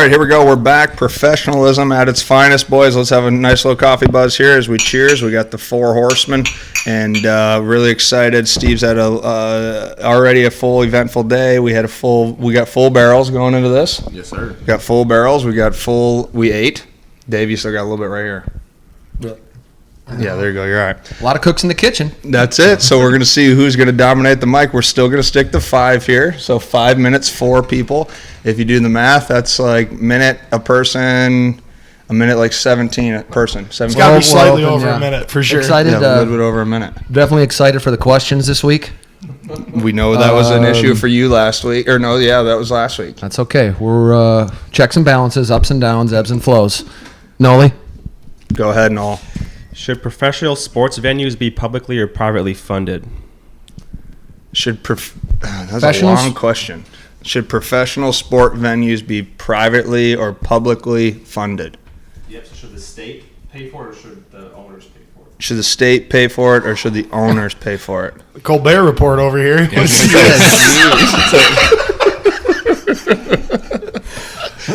right, here we go. We're back. Professionalism at its finest, boys. Let's have a nice little coffee buzz here as we cheers. We got the four horsemen, and really excited. Steve's had already a full eventful day. We got full barrels going into this. Yes, sir. We got full barrels. We ate. Dave, you still got a little bit right here. Yeah, there you go. You're all right. A lot of cooks in the kitchen. That's it. So we're going to see who's going to dominate the mic. We're still going to stick to 5 here. So 5 minutes, 4 people. If you do the math, that's like minute a person, a minute like 17 a person. It's got to be slightly over a minute for sure. Excited, a little bit over a minute. Definitely excited for the questions this week. We know that was an issue for you last week. Or no, yeah, that was last week. That's okay. We're checks and balances, ups and downs, ebbs and flows. Noli? Go ahead, Noel. Should professional sports venues be publicly or privately funded? That's a long question. Should professional sport venues be privately or publicly funded? Yep. So should the state pay for it or should the owners pay for it? Should the state pay for it or should the owners pay for it? Colbert Report over here.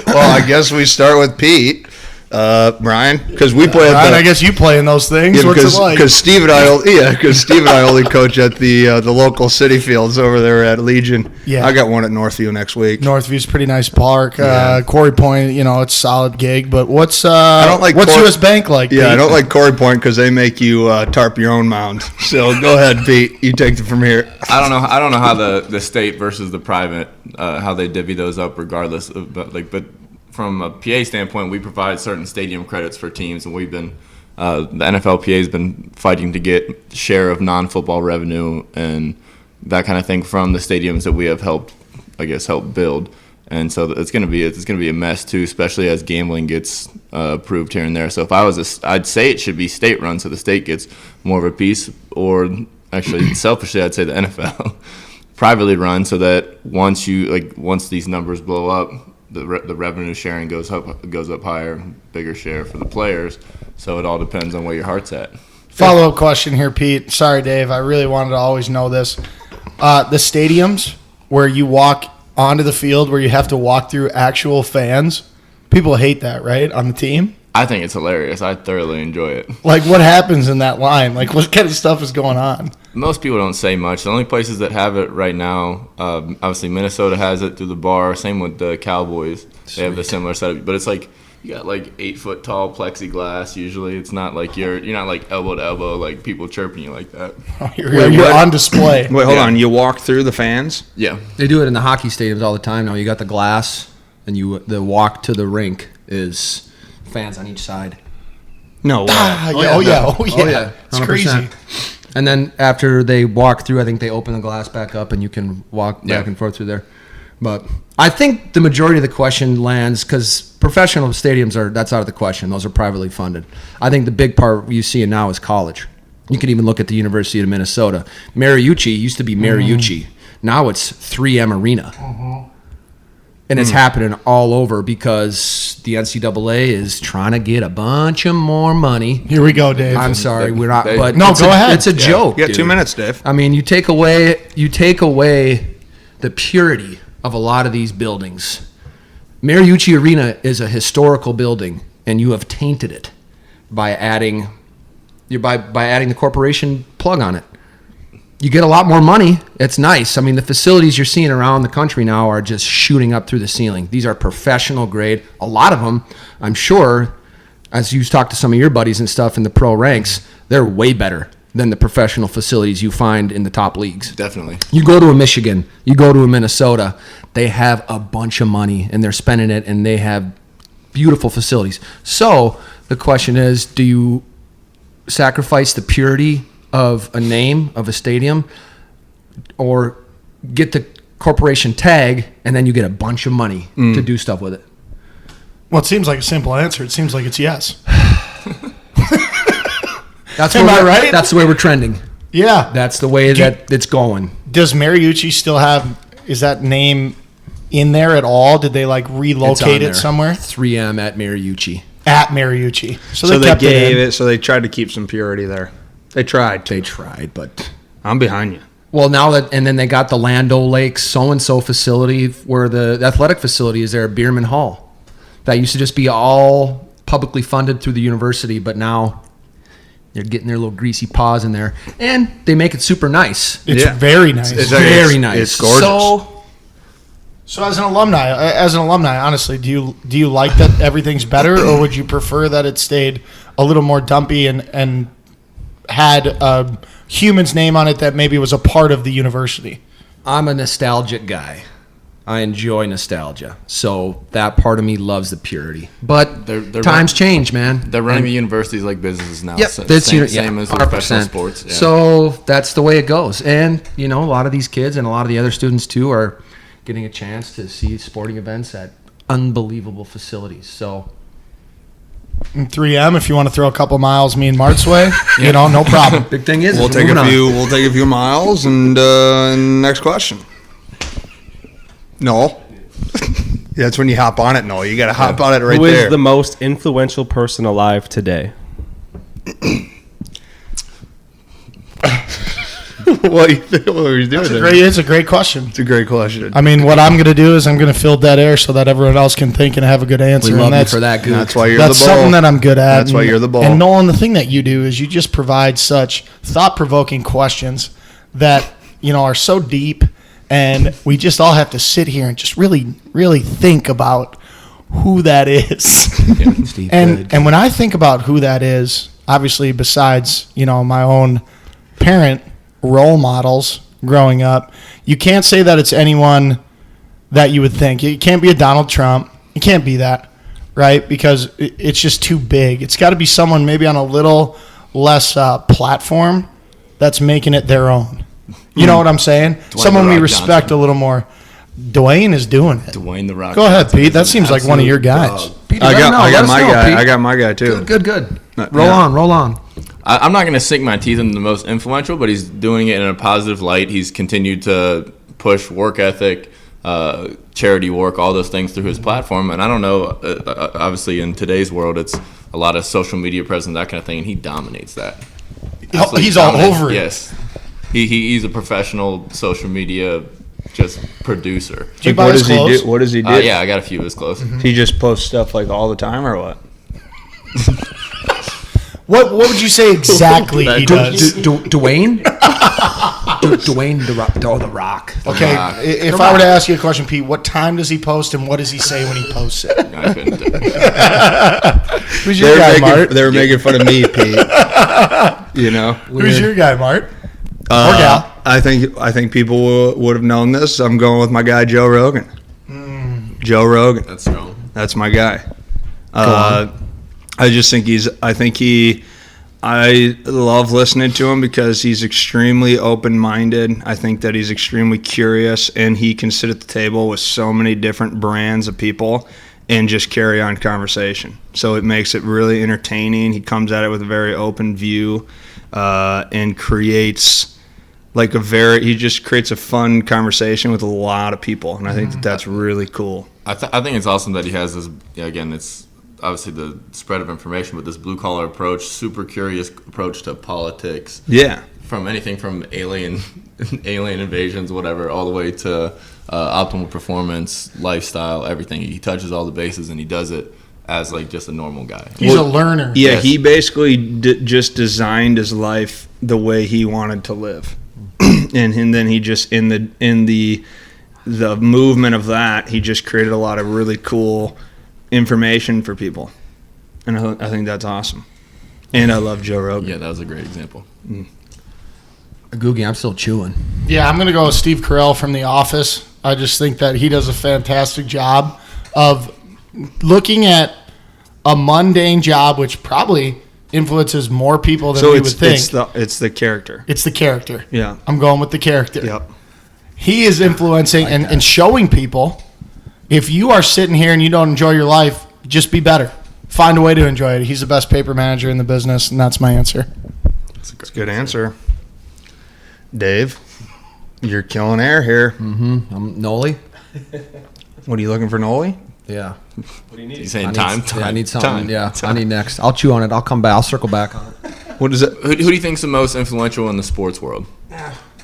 Well, I guess we start with Pete. Brian, because we play. Brian, I guess you play in those things. Yeah, What's it like? Because Steve and I only coach at the local city fields over there at Legion. Yeah, I got one at Northview next week. Northview's a pretty nice park. Quarry Point, it's a solid gig. But what's what's US Bank like? Yeah, Pete? I don't like Quarry Point because they make you tarp your own mound. So go ahead, Pete. You take it from here. I don't know how the state versus the private how they divvy those up, regardless of but. From a PA standpoint, we provide certain stadium credits for teams, and we've been the NFLPA has been fighting to get share of non-football revenue and that kind of thing from the stadiums that we have helped build. And so it's going to be a mess too, especially as gambling gets approved here and there. So if I'd say it should be state run, so the state gets more of a piece, or actually selfishly, I'd say the NFL privately run, so that once these numbers blow up, the revenue sharing goes up higher, bigger share for the players. So it all depends on where your heart's at. Follow-up question here, Pete. Sorry, Dave. I really wanted to always know this. The stadiums where you walk onto the field, where you have to walk through actual fans, people hate that, right, on the team? I think it's hilarious. I thoroughly enjoy it. Like, what happens in that line? Like, what kind of stuff is going on? Most people don't say much. The only places that have it right now, obviously Minnesota has it through the bar. Same with the Cowboys. They have a similar setup. But it's like you got like 8-foot tall plexiglass usually. It's not like you're not like elbow to elbow, like people chirping you like that. You're on display. Wait, hold on. You walk through the fans? Yeah. They do it in the hockey stadiums all the time now. You got the glass, and the walk to the rink is fans on each side. No way. Oh yeah. It's 100%. crazy. And then after they walk through, I think they open the glass back up and you can walk back and forth through there. But I think the majority of the question lands because professional stadiums that's out of the question. Those are privately funded. I think the big part you see now is college. You can even look at the University of Minnesota. Mariucci used to be Mariucci. Now it's 3M Arena. And it's happening all over because the NCAA is trying to get a bunch of more money. Here we go, Dave. I'm sorry, we're not. But no, go ahead. It's a joke. You got 2 minutes, Dave. I mean, you take away the purity of a lot of these buildings. Mariucci Arena is a historical building, and you have tainted it by adding the corporation plug on it. You get a lot more money. It's nice. I mean, the facilities you're seeing around the country now are just shooting up through the ceiling. These are professional grade. A lot of them, I'm sure, as you talk to some of your buddies and stuff in the pro ranks, they're way better than the professional facilities you find in the top leagues. Definitely. You go to a Michigan, you go to a Minnesota, they have a bunch of money and they're spending it and they have beautiful facilities. So the question is, do you sacrifice the purity of a name of a stadium or get the corporation tag and then you get a bunch of money to do stuff with it? Well, it seems like a simple answer. It seems like it's yes. Am I right? That's the way we're trending. Yeah. That's the way that it's going. Does Mariucci still is that name in there at all? Did they relocate it somewhere? 3M at Mariucci. At Mariucci. So they gave it, so they tried to keep some purity there. They tried, but I'm behind you. Well, and then they got the Land O'Lakes so-and-so facility where the athletic facility is there at Bierman Hall. That used to just be all publicly funded through the university, but now they're getting their little greasy paws in there, and they make it super nice. It's very nice. It's very nice. It's gorgeous. So as an alumni, honestly, do you like that everything's better, or would you prefer that it stayed a little more dumpy and had a human's name on it that maybe was a part of the university? I'm a nostalgic guy. I enjoy nostalgia. So that part of me loves the purity. But times change, man. They're running the universities like businesses now. Yep, So that's same as the 100%. professional sports. Yeah. So that's the way it goes. And, you know, a lot of these kids and a lot of the other students, too, are getting a chance to see sporting events at unbelievable facilities. So... And 3M, if you want to throw a couple miles me and Mart's way, you know, no problem. Big thing is, We'll take a few miles, and next question. No. That's when you hop on it. No, you got to hop on it right Who is there. the most influential person alive today? What do you think? What are you doing? It's a great question. It's a great question. I mean, what I'm going to do is I'm going to fill dead air so that everyone else can think and have a good answer. We love and you that's, for that, Goose. That's why you're that's the bull. something that I'm good at. That's why you're the bull. And Nolan, the thing that you do is you just provide such thought-provoking questions that, you know, are so deep, and we just all have to sit here and just really, really think about who that is. Steve, And when I think about who that is, obviously besides, you know, my own parent role models growing up, you can't say that it's anyone that you would think. It can't be a Donald Trump. It can't be that, right? Because it's just too big. It's got to be someone maybe on a little less platform that's making it their own. You know what I'm saying? Someone we respect Johnson. a little more. Dwayne is doing it. Dwayne the Rock. Go ahead, Johnson Pete. is That an seems like one of your absolute guys. dog. Pete, I let got us my know, guy. Pete. I got my guy too. Good. Yeah. Roll on. I'm not going to sink my teeth into the most influential, but he's doing it in a positive light. He's continued to push work ethic, charity work, all those things through his platform. And I don't know, obviously in today's world, it's a lot of social media presence, that kind of thing, and he dominates that. Absolutely He's all dominates. over it. Yes. He's a professional social media just producer. Do you Like, buy what his does he clothes? do? What does he do? Yeah, I got a few of his clothes. He just posts stuff like all the time, or what? What would you say exactly he does? Dwayne? Dwayne the Rock. Oh, the Rock. Okay, Rock. if I were to ask you a question, Pete, what time does he post and what does he say when he posts it? I couldn't do it. Who's your guy, Mart? They were making fun of me, Pete. You know. Who's your guy, Mart? Or gal? I think people would have known this. I'm going with my guy Joe Rogan. Joe Rogan. That's strong. That's my guy. I love listening to him because he's extremely open-minded. I think that he's extremely curious, and he can sit at the table with so many different brands of people and just carry on conversation. So it makes it really entertaining. He comes at it with a very open view and creates he just creates a fun conversation with a lot of people, and I think that that's really cool. I think it's awesome that he has this. Again, it's obviously the spread of information, but this blue collar approach, super curious approach to politics. Yeah. From anything from alien invasions, whatever, all the way to optimal performance, lifestyle, everything. He touches all the bases, and he does it as like just a normal guy. He's a learner. Yeah, Yes. he basically just designed his life the way he wanted to live, and then he just in the movement of that, he just created a lot of really cool information for people, and I think that's awesome. And I love Joe Rogan. Yeah, that was a great example. Googie, I'm still chewing. Yeah, I'm going to go with Steve Carell from The Office. I just think that he does a fantastic job of looking at a mundane job, which probably influences more people than we would think. It's the character. It's the character. Yeah. I'm going with the character. Yep. He is influencing and showing people, if you are sitting here and you don't enjoy your life, just be better. Find a way to enjoy it. He's the best paper manager in the business, and that's my answer. That's a good answer. Dave, you're killing air here. I'm Noli. What are you looking for, Noli? Yeah. He's saying time. I need something. time, Yeah, time. I need next. I'll chew on it. I'll come back. I'll circle back on it. What is it? Who do you think's the most influential in the sports world?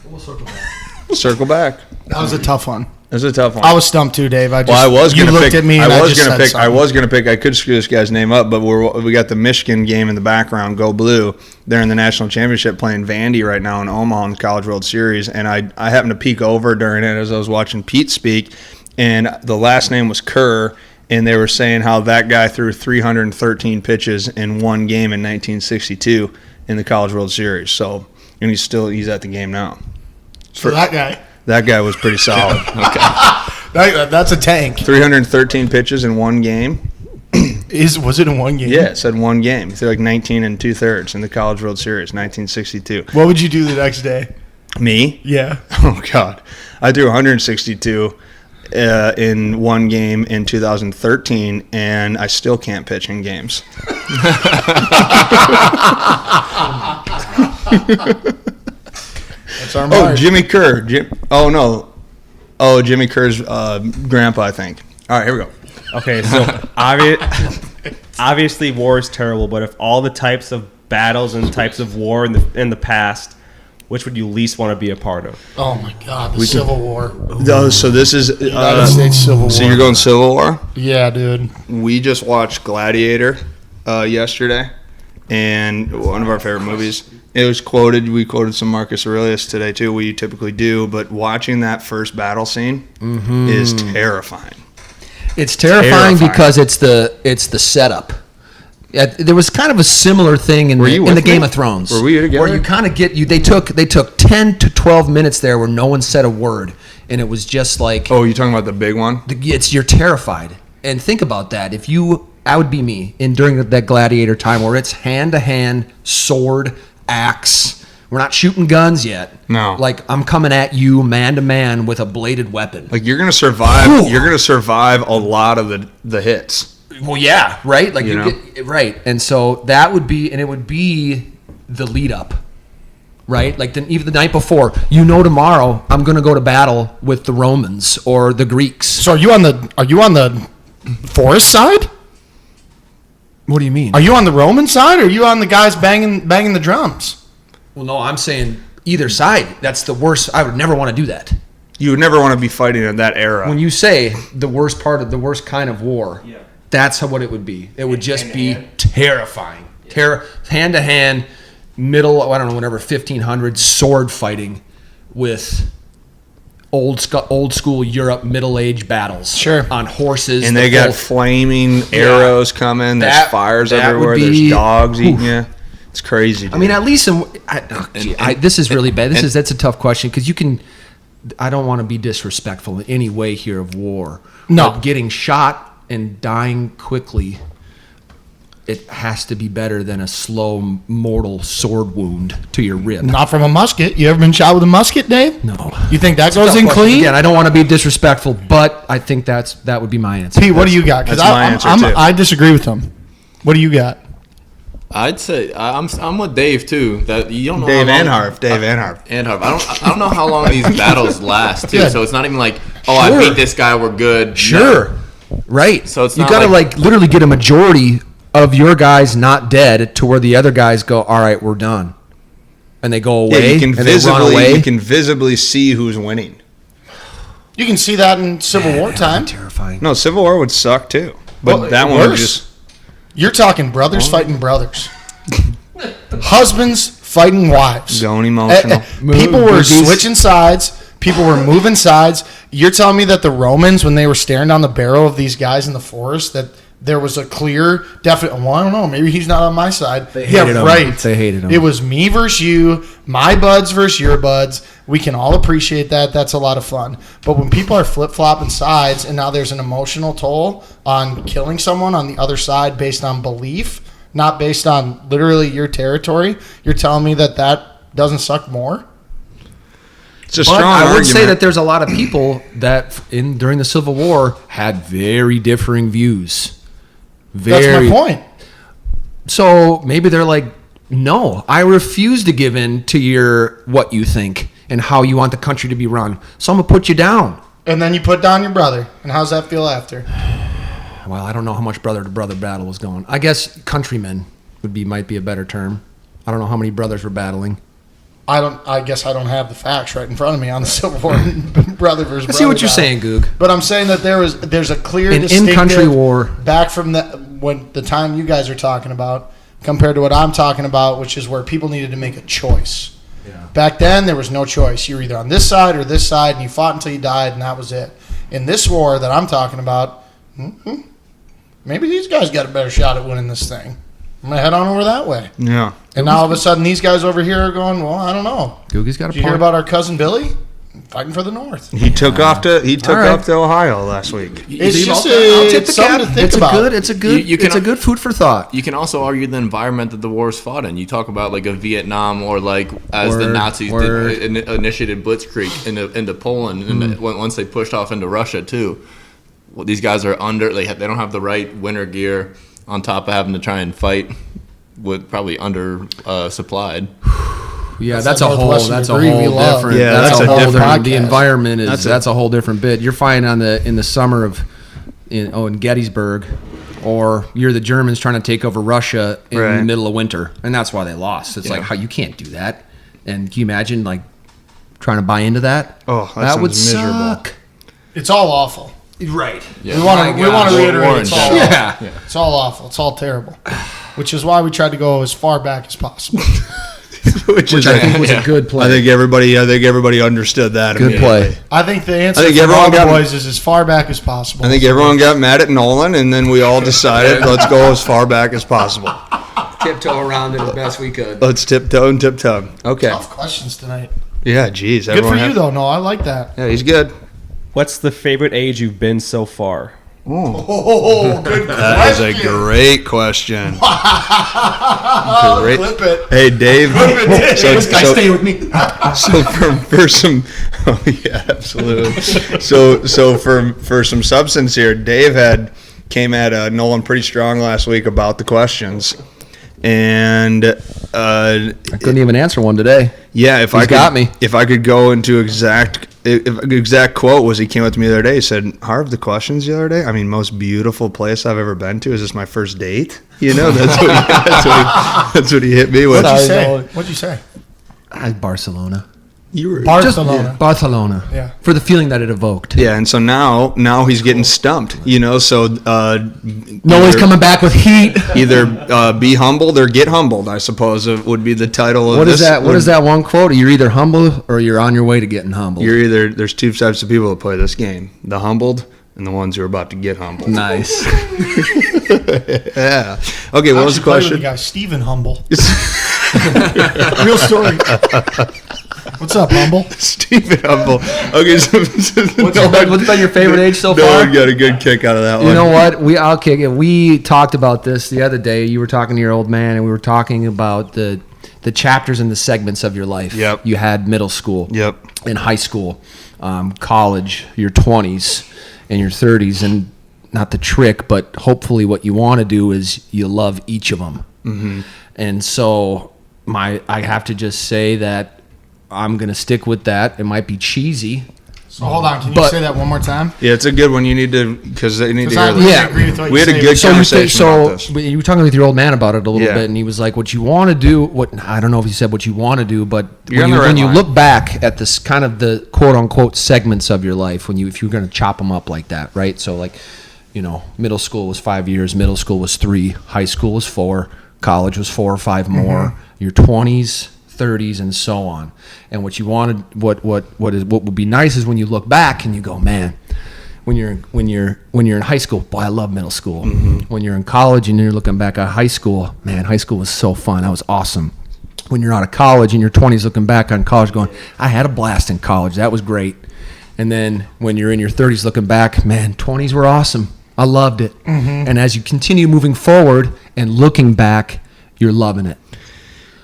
We'll circle back. Circle back. That was a tough one. It's a tough one. I was stumped too, Dave. I was you going to looked pick. at me. And I was just going to said pick. I something. was going to pick. I could screw this guy's name up, but we got the Michigan game in the background. Go Blue! They're in the national championship playing Vandy right now in Omaha in the College World Series, and I happened to peek over during it as I was watching Pete speak, and the last name was Kerr, and they were saying how that guy threw 313 pitches in one game in 1962 in the College World Series. So, and he's at the game now. For that guy. That guy was pretty solid. That's a tank. 313 pitches in one game. Was it in one game? Yeah, it said one game. He threw like 19 2/3 in the College World Series, 1962. What would you do the next day? Me? Yeah. Oh, God. I threw 162 in one game in 2013, and I still can't pitch in games. That's our Oh, mark. Jimmy Kerr. Jimmy Kerr's grandpa, I think. All right, here we go. Okay, so obviously war is terrible, but if all the types of battles and types of war in the past, which would you least want to be a part of? Oh my God, the Civil War. Oh, so this is United States Civil War. So you're going Civil War? Yeah, dude. We just watched Gladiator yesterday, and one of our favorite movies. It was quoted. We quoted some Marcus Aurelius today too. We typically do, but watching that first battle scene is terrifying. It's terrifying because it's the setup. There was kind of a similar thing in the Game of Thrones. Were we together? Where you kind of get you. They took 10 to 12 minutes there where no one said a word, and it was just like, Oh, you talking about the big one? you're terrified. And think about that. I would be me during that Gladiator time where it's hand to hand, sword, axe. We're not shooting guns yet. No. Like I'm coming at you man to man with a bladed weapon. Like you're gonna survive. Ooh. You're gonna survive a lot of the hits. Well, yeah, right. Like You know? get right, and so that would be, and it would be the lead up, right? Like even the night before, tomorrow I'm going to go to battle with the Romans or the Greeks. So are you on the forest side? What do you mean? Are you on the Roman side, or are you on the guys banging the drums? Well, no, I'm saying either side. That's the worst. I would never want to do that. You would never want to be fighting in that era. When you say the worst part of the worst kind of war, that's what it would be. It would just be terrifying. Hand to hand, middle, I don't know, whatever, 1500s sword fighting with old school Europe middle age battles. Sure. On horses. and they got flaming arrows coming. There's That- fires that everywhere. would be- There's dogs eating you. It's crazy. Dude. I mean, at least this is really bad. That's a tough question because I don't want to be disrespectful in any way here of war. No. But getting shot and dying quickly, it has to be better than a slow mortal sword wound to your rib. Not from a musket. You ever been shot with a musket, Dave? No. You think that It's a goes tough in question. clean? Again, I don't want to be disrespectful, but I think that would be my answer. Pete, what do you got? Because that's my answer, too. I disagree with him. What do you got? I'd say I'm with Dave too. That you don't know Dave how and long- Harv. Dave and Harv. And Harv. I don't know how long these battles last too. Good. So it's not even like, I Sure. beat this guy, we're good. Sure. Right. So it's you not got to like- literally get a majority of your guys not dead to where the other guys go, all right, we're done. And they go Yeah, away you can and they run away. visibly see who's winning. You can see that in Civil War time. Terrifying. No, Civil War would suck too. But Well, that one would worse. just You're talking brothers fighting brothers. Husbands fighting wives. going emotional. People were Movies. switching sides. People were moving sides. You're telling me that the Romans, when they were staring down the barrel of these guys in the forest, that there was a clear, definite, well, I don't know, maybe he's not on my side. They hated him. right. They hated him. It was me versus you, my buds versus your buds. We can all appreciate that. That's a lot of fun. But when people are flip-flopping sides and now there's an emotional toll on killing someone on the other side based on belief, not based on literally your territory, you're telling me that doesn't suck more? It's a But strong I would argument. say that there's a lot of people that during the Civil War had very differing views. That's my point. So maybe they're like, no, I refuse to give in to what you think and how you want the country to be run. So I'm gonna put you down. And then you put down your brother. And how's that feel after? Well, I don't know how much brother to brother battle was going. I guess countrymen might be a better term. I don't know how many brothers were battling. I guess I don't have the facts right in front of me on the Civil War, brother versus brother. I see what you're battle. saying, Goog. But I'm saying that there's a clear An distinctive in-country war. back from the time you guys are talking about compared to what I'm talking about, which is where people needed to make a choice. Yeah. Back then, there was no choice. You were either on this side or this side, and you fought until you died, and that was it. In this war that I'm talking about, maybe these guys got a better shot at winning this thing. I'm going to head on over that way. Yeah. And now all of a sudden, these guys over here are going, well, I don't know. Googie's got a Did you hear point. about our cousin Billy? Fighting for the North. He took off to Ohio last week. It's just I'll tip the something cap. to think about. It's a good food for thought. You can also argue the environment that the war is fought in. You talk about like a Vietnam or like as the Nazis initiated Blitzkrieg into Poland, and once they pushed off into Russia too. Well, these guys are they don't have the right winter gear, on top of having to try and fight with probably under supplied. Yeah, That's that's a that whole Northwestern that's a degree we whole love. different. Yeah, that's that's a a whole different different. The podcast. environment is That's that's a whole different bit. You're fighting in the summer of in Gettysburg, or you're the Germans trying to take over Russia in Right. the middle of winter, and that's why they lost. It's Yeah. like how you can't do that. And can you imagine like trying to buy into that? Oh, that would sounds miserable. suck. It's all awful. Right. We want to War reiterate in it's all general. awful. It's all awful. It's all terrible. Which is why we tried to go as far back as possible. Which is, I think was a good play. I think everybody understood that. Good immediately. play. I think the answer I think from everyone all the got- boys is as far back as possible. I think everyone got mad at Nolan, and then we all decided let's go as far back as possible. Tiptoe around it as best we could. Let's tiptoe and tiptoe. Okay. Tough questions tonight. Yeah, geez. Good for you, though. No, I like that. Yeah, he's good. What's the favorite age you've been so far? Oh, good That is a great question. Great. Clip it. Hey, Dave. Stay with me. So for some, oh yeah, absolutely. So for some substance here, Dave came at Nolan pretty strong last week about the questions, and I couldn't even answer one today. yeah, if I could go into exact quote was he came up to me the other day. He said, "Harv, the questions the other day. I mean, most beautiful place I've ever been to. Is this my first date? You know, that's what he hit me with. What'd you say? What'd you say? Barcelona. You were Barcelona. Barcelona. Yeah. For the feeling that it evoked. Yeah, and so now he's getting stumped. You know, so Nolan's coming back with heat. either be humbled or get humbled, I suppose would be the title of What this. is that? What is that one quote? You're either humble or you're on your way to getting humbled. There's two types of people that play this game: the humbled and the ones who are about to get humbled. Nice. Yeah. Okay, what was the With question? the guy Stephen Humble. Real story. What's up, Humble? Stephen Humble. Okay, so What's been your favorite age so no far? one got a good kick out of that one. You know what? We talked about this the other day. You were talking to your old man, and we were talking about the chapters and the segments of your life. Yep. You had middle school. Yep. In high school, college, your 20s, and your 30s, and not the trick, but hopefully what you want to do is you love each of them. Mm-hmm. And so I have to just say that I'm going to stick with that. It might be cheesy. So hold on. Can you say that one more time? Yeah, it's a good one. You need to because they need to hear I this. Yeah. agree with what We you had a say. good conversation about this. You were talking with your old man about it a little Yeah. bit, and he was like, "What you want to do? I don't know if he said what you want to do, but You're when on the right when you line. look back at this kind of the quote unquote segments of your life, if you're going to chop them up like that, right? So like, middle school was 5 years, middle school was 3, high school was 4, college was 4 or 5 more, your 20s, 30s, and so on. And what you wanted, what would be nice is when you look back and you go, man, when you're in high school, boy, I love middle school. Mm-hmm. When you're in college and you're looking back at high school, man, high school was so fun. That was awesome. When you're out of college in your 20s looking back on college going, I had a blast in college. That was great. And then when you're in your 30s looking back, man, 20s were awesome. I loved it. Mm-hmm. And as you continue moving forward and looking back, you're loving it.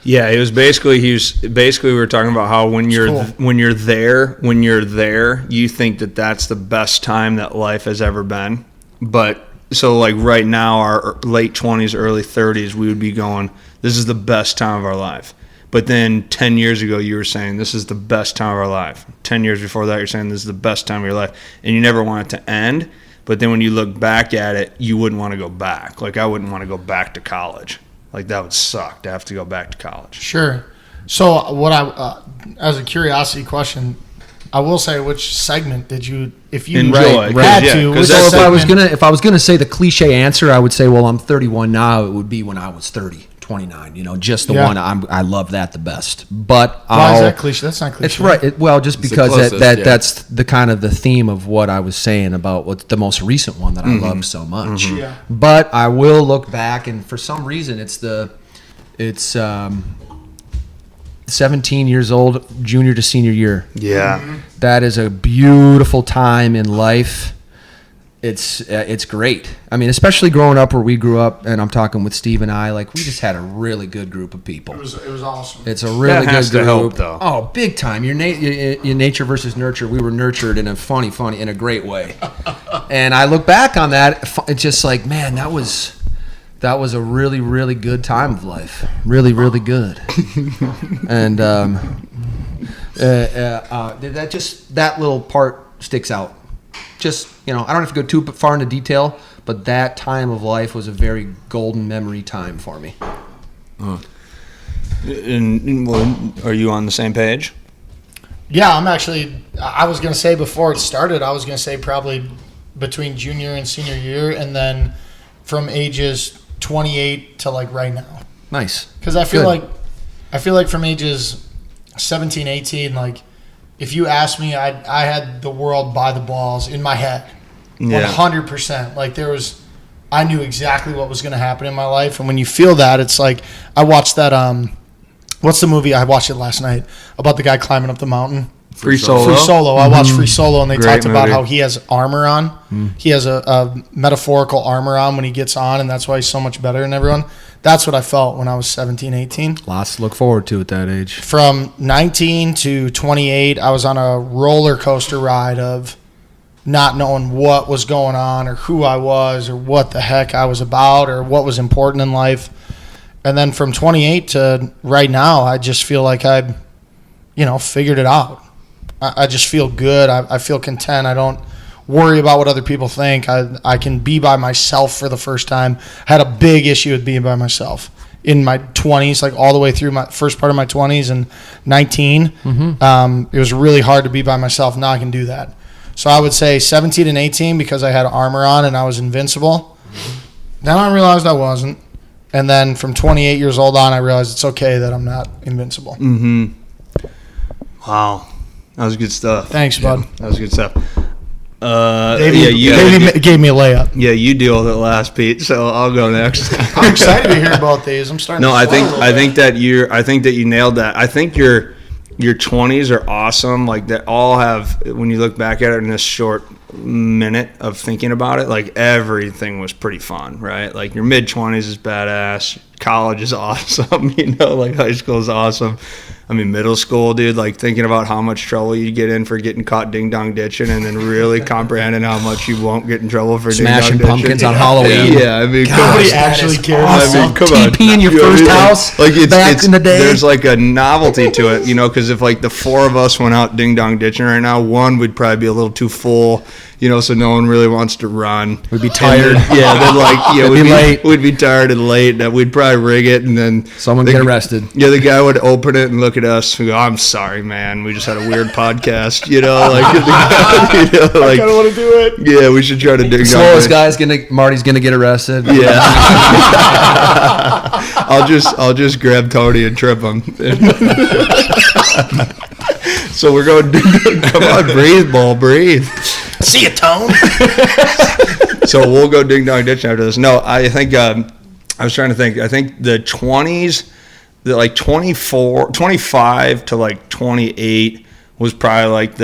Yeah, it was basically we were talking about how when you're there, you think that that's the best time that life has ever been. But so like right now, our late 20s, early 30s, we would be going, this is the best time of our life. But then 10 years ago, you were saying this is the best time of our life. 10 years before that, you're saying this is the best time of your life, and you never want it to end. But then when you look back at it, you wouldn't want to go back. Like I wouldn't want to go back to college. Like that would suck to have to go back to college. Sure. So what as a curiosity question, I will say, which segment did you, if you Enjoy, had yeah, to? 'cause which that's- So segment- if I was gonna say the cliche answer, I would say, well, I'm 31 now. It would be when I was 30, 29. Just the Yeah. one I love that the best. But Why is that cliche? That's not cliche. It's right. Well, just the because closest, yeah. that's the kind of the theme of what I was saying about what's the most recent one that I love so much. Yeah. But I will look back, and for some reason, it's 17 years old, junior to senior year. Yeah. That is a beautiful time in life. It's great. I mean, especially growing up where we grew up, and I'm talking with Steve and I, like we just had a really good group of people. It was awesome. It's a really That has good to group. help, though. Oh, big time. Your nature versus nurture. We were nurtured in a funny, in a great way. And I look back on that. It's just like, man, that was a really, really good time of life. Really, really good. And that little part sticks out. Just, I don't have to go too far into detail, but that time of life was a very golden memory time for me. And well, are you on the same page? Yeah, I was going to say before it started, I was going to say probably between junior and senior year, and then from ages 28 to like right now. Nice. Because I feel Good. like from ages 17, 18, like if you asked me, I had the world by the balls in my head, 100%. Like I knew exactly what was going to happen in my life, and when you feel that, it's like I watched that. What's the movie? I watched it last night about the guy climbing up the mountain. Free Solo. Free Solo. I watched Free Solo, and they Great talked about movie. how he has armor on. He has a metaphorical armor on when he gets on, and that's why he's so much better than everyone. That's what I felt when I was 17, 18. Lots to look forward to at that age. From 19 to 28, I was on a roller coaster ride of not knowing what was going on or who I was or what the heck I was about or what was important in life. And then from 28 to right now, I just feel like I, figured it out. I just feel good. I feel content. I don't worry about what other people think. I can be by myself for the first time. Had a big issue with being by myself in my 20s, like all the way through my first part of my 20s and 19. It was really hard to be by myself. Now I can do that. So I would say 17 and 18 because I had armor on and I was invincible. Then I realized I wasn't. And then from 28 years old on, I realized it's okay that I'm not invincible. Wow. That was good stuff. Thanks, bud. That was good stuff. Davey gave me a layup. Yeah, you deal with it last, Pete. So I'll go next. I'm excited to hear about these. I'm starting. No, to I sweat a little think bit. that you nailed that. I think your 20s are awesome. Like that all have, when you look back at it in this short minute of thinking about it, like everything was pretty fun, right? Like your mid 20s is badass. College is awesome. Like high school is awesome. I mean, middle school, dude, like thinking about how much trouble you get in for getting caught ding-dong ditching and then really comprehending how much you won't get in trouble for Smashing ding-dong ditching. pumpkins on Halloween. Yeah, I mean, come Nobody on. actually cared. I mean, come on. TP in your You know what I first mean? house back in the day. There's like a novelty to it, because if like the four of us went out ding dong ditching right now, one would probably be a little too full, so no one really wants to run. We'd be tired. We'd be tired and late. And we'd probably rig it, and then Someone get arrested. Yeah, the guy would open it and look at us and go, "I'm sorry, man. We just had a weird podcast." I kind of want to do it. Yeah, we should try to ding dong. Slowest guy's Marty's gonna get arrested. Yeah. I'll just grab Tony and trip him. So we're going, come on, breathe, ball, breathe. See you, Tone. So we'll go ding dong ditch after this. No, I think I was trying to think. I think the 20s, like 25 to like 28 was probably like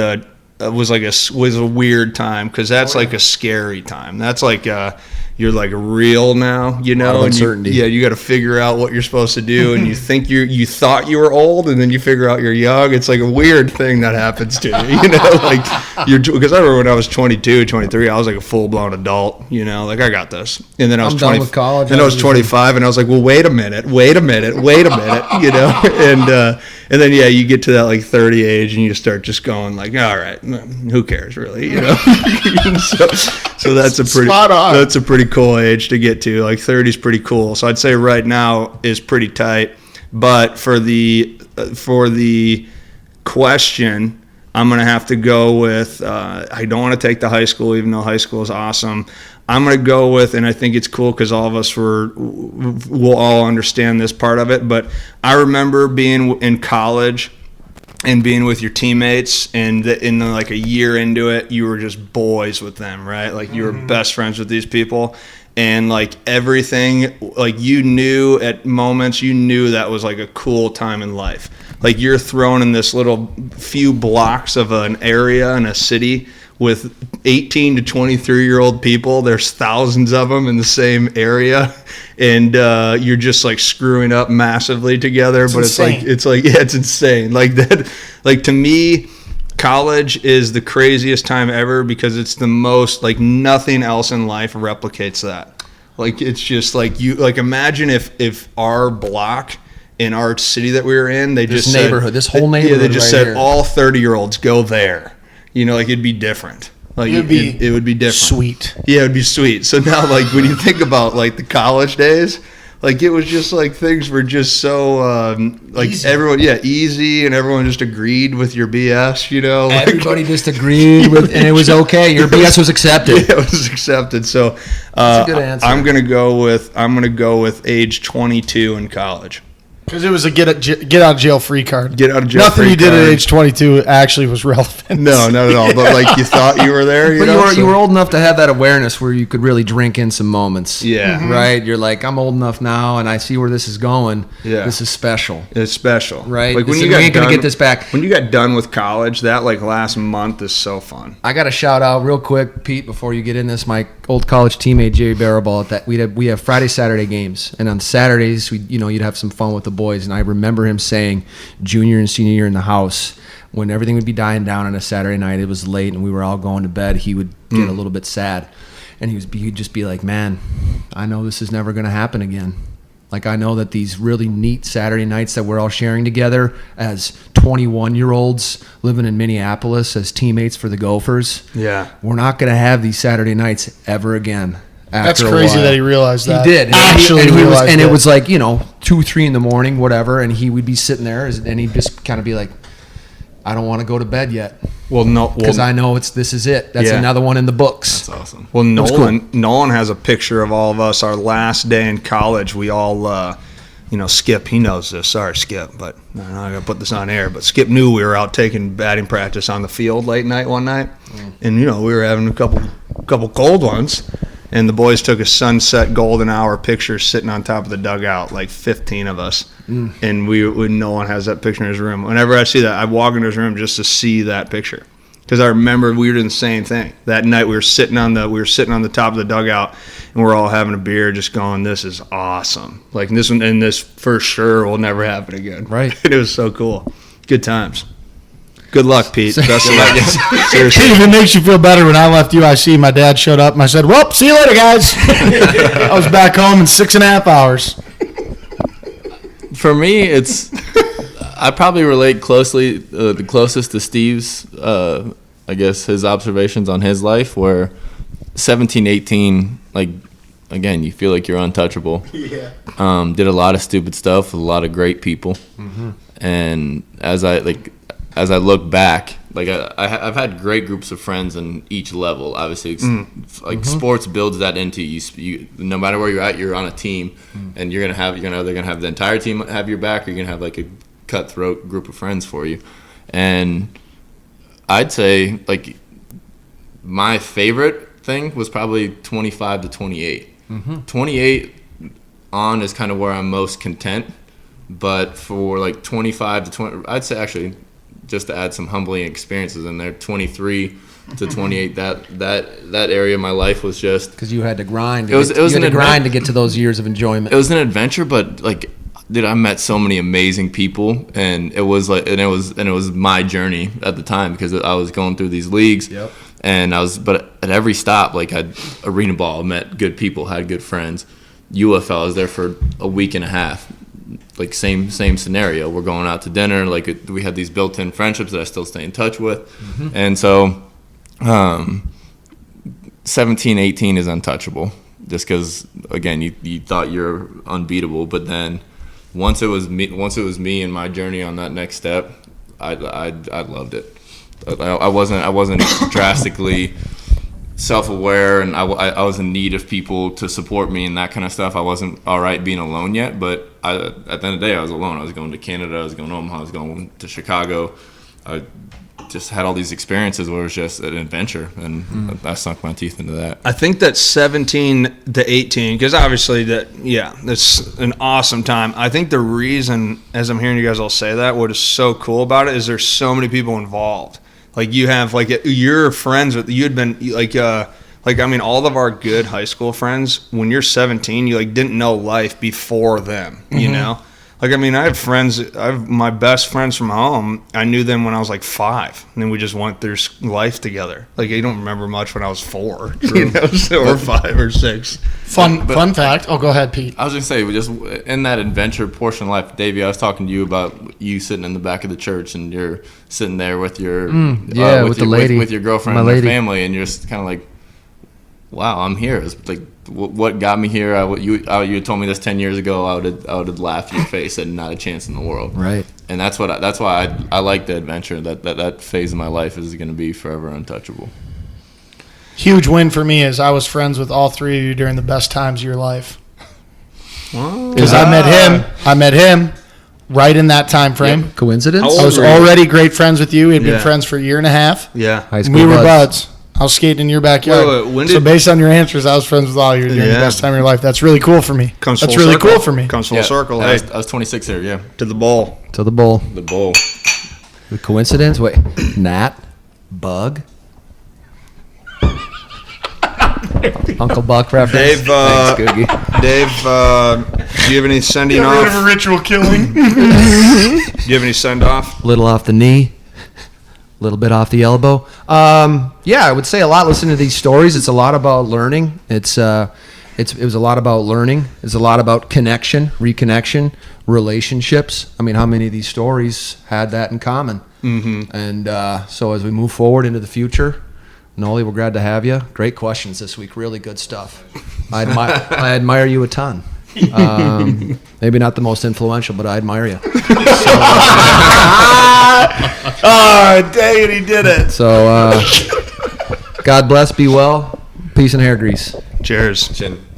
was a weird time because that's like a scary time. That's like you're like real now, A lot of uncertainty. You got to figure out what you're supposed to do, and you think you thought you were old, and then you figure out you're young. It's like a weird thing that happens to you, like because I remember when I was 22, 23, I was like a full blown adult, like I got this, and then I was I'm done 20, with college. then I was 25, and I was like, well, wait a minute, and then you get to that like 30 age, and you start just going like, all right, who cares really, so that's a pretty Spot on. That's a pretty cool age to get to. Like 30 is pretty cool. So I'd say right now is pretty tight. But for the question, I'm going to have to go with, I don't want to take the high school, even though high school is awesome. I'm going to go with, and I think it's cool because all of us will all understand this part of it, but I remember being in college and being with your teammates, and like a year into it, you were just boys with them, right? Like you were best friends with these people. And like everything, like you knew at moments, you knew that was like a cool time in life. Like you're thrown in this little few blocks of an area in a city with 18 to 23-year-old people. There's thousands of them in the same area, and you're just like screwing up massively together. But insane. it's insane. Like that, like to me, college is the craziest time ever because it's the most, like nothing else in life replicates that. Like it's just like you, like imagine if our block in our city that we were in, they This just neighborhood, said, this whole neighborhood they just right said here. all 30-year-olds go there. You know, like it'd be different. Like it would be different. Sweet. Yeah, it'd be sweet. So now, like when you think about like the college days, like it was just like things were just so like Easy. everyone, easy, and everyone just agreed with your BS. You know, like, Everybody just agreed with, and it was okay. Your BS was accepted. yeah, it was accepted. So That's a good answer. I'm gonna go with age 22 in college. Because it was a get out of jail free card. Get out of jail Nothing free you did card. at age 22 actually was relevant. No, not at all. But like you thought you were there. But you were old enough to have that awareness where you could really drink in some moments. Yeah. Mhm. Right? You're like, I'm old enough now, and I see where this is going. Yeah. This is special. It's special, Right? Like when This- you we got ain't gonna done- get this back. When you got done with college, that like last month is so fun. I got to shout out real quick, Pete, before you get in this. My old college teammate Jerry Baraball. That we have Friday, Saturday games, and on Saturdays you'd have some fun with the boys. And I remember him saying, junior and senior year in the house, when everything would be dying down on a Saturday night, it was late, and we were all going to bed. He would get a little bit sad, and he'd just be like, "Man, I know this is never going to happen again." Like, I know that these really neat Saturday nights that we're all sharing together as 21-year-olds living in Minneapolis as teammates for the Gophers, Yeah. we're not going to have these Saturday nights ever again. That's after a crazy while. that he realized that. He did. Actually realized and that. it was like, 2, 3 in the morning, whatever, and he would be sitting there, and he'd just kind of be like, I don't want to go to bed yet Well, no, because I know this is it. That's Yeah. another one in the books. That's awesome. Well, was Nolan has a picture of all of us. Our last day in college, we all, Skip, he knows this. Sorry, Skip, but I got to put this on air. But Skip knew we were out taking batting practice on the field late night one night, and we were having a couple cold ones, and the boys took a sunset golden hour picture sitting on top of the dugout, like 15 of us, and Nolan has that picture in his room. Whenever I see that, I walk into his room just to see that picture. Because I remember we were doing the same thing. That night we were sitting on the top of the dugout, and we're all having a beer, just going, "This is awesome!" Like this one, and this for sure will never happen again. Right. It was so cool. Good times. Good luck, Pete. Best of luck. Seriously. It even makes you feel better when I left UIC. My dad showed up and I said, "Well, see you later, guys." I was back home in 6.5 hours. For me, I probably relate closely, the closest to Steve's, I guess, his observations on his life, where 17, 18, like, again, you feel like you're untouchable. Yeah. Did a lot of stupid stuff with a lot of great people. And as I look back, like I've had great groups of friends in each level. Obviously, sports builds that into you. No matter where you're at, you're on a team, and they're gonna have the entire team have your back, or you're gonna have like a cutthroat group of friends for you. And I'd say like my favorite thing was probably 25 to 28. 28 on is kind of where I'm most content, but for like 25 to 20, I'd say actually, just to add some humbling experiences in there, 23 to 28, that area of my life was just, Because you had to grind. It was an grind to get to those years of enjoyment. it was an adventure, but like, dude, I met so many amazing people, and it was my journey at the time, because I was going through these leagues. Yep. And but at every stop, like, I'd arena ball, met good people, had good friends. UFL, I was there for a week and a half. Like, same scenario. We're going out to dinner. Like, we had these built-in friendships that I still stay in touch with. And so 17, 18 is untouchable, just because, again, you thought you're unbeatable, but then once it was me and my journey on that next step, I loved it. I wasn't drastically self-aware, and I was in need of people to support me and that kind of stuff. I wasn't all right being alone yet, but at the end of the day, I was alone. I was going to Canada, I was going to Omaha, I was going to Chicago. I just had all these experiences where it was just an adventure, and I sunk my teeth into that. I think that 17 to 18, because obviously that's an awesome time. I think the reason, as I'm hearing you guys all say that, what is so cool about it is there's so many people involved. Like you have, like you're friends with, you had been like I mean, all of our good high school friends, when you're 17, you like didn't know life before them, you know? Like, I mean, I have my best friends from home. I knew them when I was like 5, and then we just went through life together. Like, I don't remember much when I was 4, you know, or 5 or 6. Fun fact. Oh, go ahead, Pete. I was going to say, just in that adventure portion of life, Davey, I was talking to you about you sitting in the back of the church, and you're sitting there with your with the lady, with your girlfriend my and lady. your family, and you're just kind of like, wow, I'm here. It's like, what got me here? You had told me this 10 years ago, I would have laughed in your face and not a chance in the world. Right. And that's why I like the adventure. That phase of my life is going to be forever untouchable. Huge win for me is I was friends with all 3 of you during the best times of your life. Because I met him right in that time frame. Coincidence? I was already great friends with you. We had been friends for a year and a half. Yeah. High school We were buds. buds. I was skating in your backyard. Wait, so based on your answers, I was friends with all of you during the best time of your life. That's really cool for me. Comes That's full really circle. cool for me. Comes full circle. I Hey, was 26 here, yeah. to the bowl. To the bowl. The bowl. The coincidence? Wait. Gnat? Bug? Uncle Buck reference? Dave, Thanks, Googie. Dave, do you have any sending off? ritual killing. Do you have any send off? Little off the knee, a little bit off the elbow. Yeah, I would say a lot listening to these stories. It's a lot about learning. It was a lot about learning. It's a lot about connection, reconnection, relationships. I mean, how many of these stories had that in common? Mm-hmm. And so as we move forward into the future, Noli, we're glad to have you. Great questions this week. Really good stuff. I admire you a ton. Maybe not the most influential, but I admire you. Oh, dang it, he did it. So, God bless, be well, peace and hair grease. Cheers. Chin.